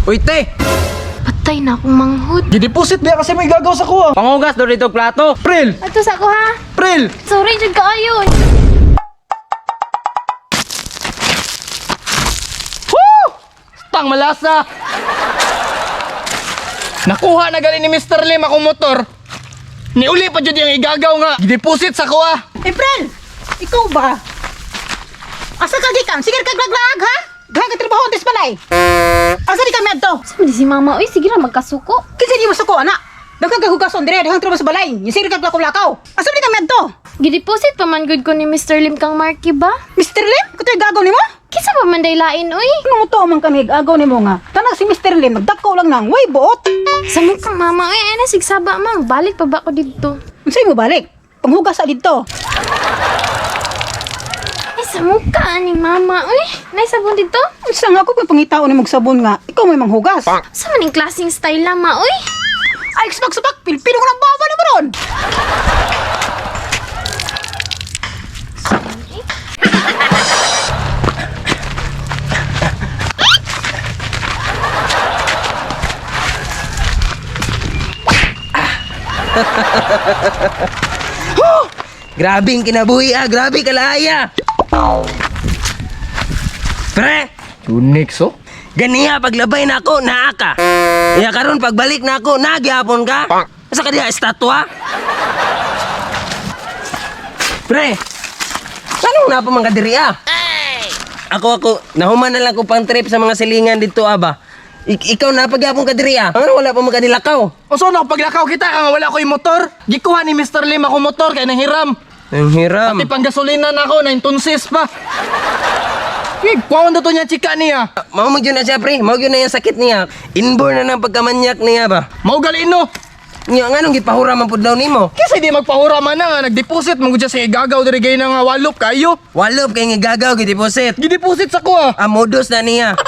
Uy, te! Patay na akong manghod. Gideposit ba kasi may gagaw sa kuha. Pangugas do dito plato. Pril! Ato sa ko ha. Pril! Sorry jud kaayo. Tang malasa! Nakuha na gali ni Mr. Lim akong motor. Niuli pa dyan yung igagaw nga. Gideposit sa kuha. April! Ikaw ba? Asa ka gikan? Sige ka glaglag ha? Gahang ka trabaho tis balay. Asa di ka medto? Sabi si mama, uy, sige na magkasuko. Kinsa di mo sa ko ana? Daghang ka hugason dire, daghang trabaho sa balay. Yung sige ka lakaw-lakaw. Asa di ka medto? Gideposit pa man good ko ni Mr. Lim kang Marky ba? Mr. Lim, kutoy gagaw nimo? Kisa pa man day lain, uy. Ano mo to man kami agaw nimo nga? Tanang si Mr. Lim nagdakaw lang nang way buot. Sa kang mama, uy, ay na sigsaba mang. Balik pa ba ko dito? Unsay mo balik? Panghugas sa dito. Ay, sa mukha ni mama, uy. Naisabon dito? Unsa nga ako pa pangitaon ni magsabon nga? Ikaw may manghugas. Sa maning klaseng style lama, uy. Ay, subak-subak, pilipino ko ng baba ni mo ron. Grabing kinabuhi grabe kalaya. Pre, Unix oh. ganiya paglabay na ako, naa ka. Iya karon pagbalik na ako, nagyapon ka. Asa ka diha estatwa? Pre, ano na pa mga diri Ako, nahuman na lang ko pang trip sa mga silingan dito aba. Ikaw na pagyapon ka diri Ano wala pa magkanilakaw? O so na paglakaw kita kang wala ko yung motor. Gikuha ni Mr. Lim ako motor kay nanghiram. Ang hiram. Pati pang gasolina na ako, 9 tonsis pa. Kuwaon na to niya chika niya. Mao mo na siya pre, mao na yung sakit niya. Inborn na ng pagkamanyak niya ba? Mau gali no. Nga nga nung gipahura man pud daw nimo. Kasi di magpahura man na nga, nag-deposit mo siya sa igagaw diri gay nga walop kayo. Walop kay ngigagaw gideposit. Gideposit sa ko Modus na niya.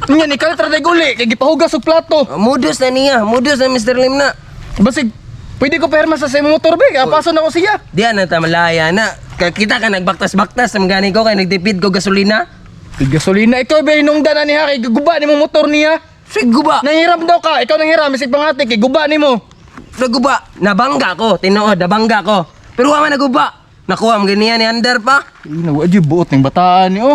Nya ni kala tra guli kay gipahugas og plato. Modus na niya, modus na Mr. Lim na. Basig pwede ko perma sa imong motor be, apaso na ko siya. Diyan na ta malaya na. Kita ka nagbaktas-baktas sa gani ko kay nagtipid ko gasolina. Gasolina ikaw ba hinungdan na niya kay guba nimo motor niya. Sig guba. Nanghiram daw ka, ikaw nanghiram isig pangati kay guba nimo. Naguba, nabangga ko, tinuod, nabangga ko. Pero wa man naguba. Nakuha mo ganyan ni Andar pa. Inawa di buot ng bataan ni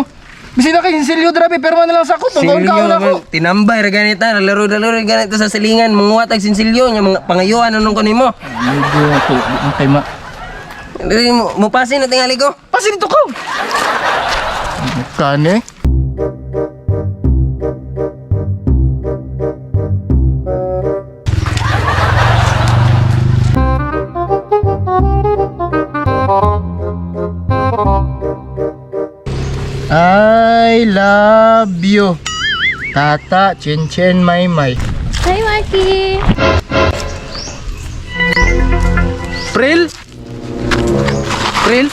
Bisi na kay sinsilyo drabe perma na lang sa ko tungkol ka na ko. Tinambay ra ganita, laro-laro ganito sa silingan, manguwat og sinsilyo nya mga pangayuan anong ko nimo. Kay ma. Dili mo pasin na tingali ko. Pasin dito ko. Kane. I love you. Tata, Chin Maymay. Hi, Marky. Pril? Pril?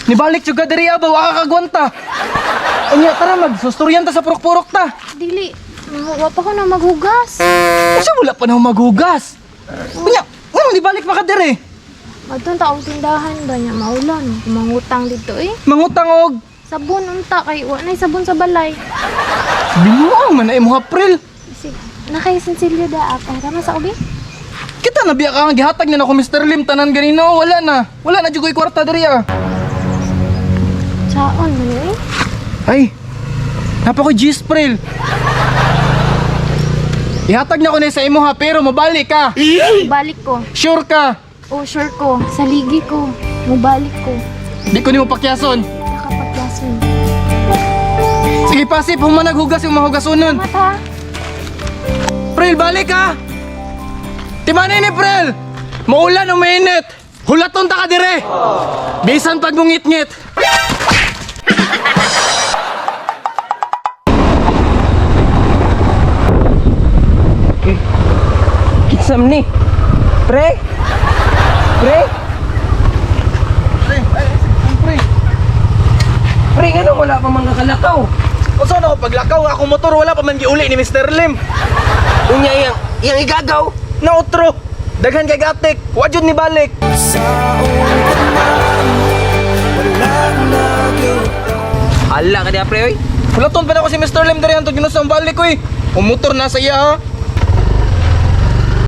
Nibalik juga dari aba, waka kagwanta. Unya, tara magsusturyan ta sa purok-purok ta. Dili. Wa pa ko na maghugas. Kasi wala pa na maghugas. Unya, nibalik pa ka diri. Madton ta og tindahan ba niya maulan. Mangutang dito eh. Mangutang og. Sabon unta kay wa nay sabon sa balay. Binuang man ay mo April. Isig nakay sinsilyo da para na sa ubi. Kita na biya ka nga gihatag na ako Mr. Lim tanan ganino, wala na. Wala na jud ko'y kwarta diri Saon man eh. Ay. Napa ko G's April. Ihatag na ko na sa imo ha, pero mabalik ka. Balik ko. Sure ka. Oh, sure ko. Sa ligi ko. Mubalik ko. Di ko nimo pakyason. Nakapaglason. Sige pasip, human naghugas yung mahugasonon. Mata. April, balik ka. Timanin ni April. Maulan o mainit. Hulaton ta ka dire. Bisan pag mungit-ngit. Kisam ni. Pre? Pre? Pre, ano wala pa man kakalakaw? O saan ako paglakaw? Ako motor wala pa man giuli ni Mr. Lim. Unya yang igagaw. Na otro. Daghan kay gatik. Wa jud ni balik. Hala ka di apre oy. Hulaton pa na ako si Mr. Lim diri hantod ginusa ang balik ko eh. O motor na sa iya ha.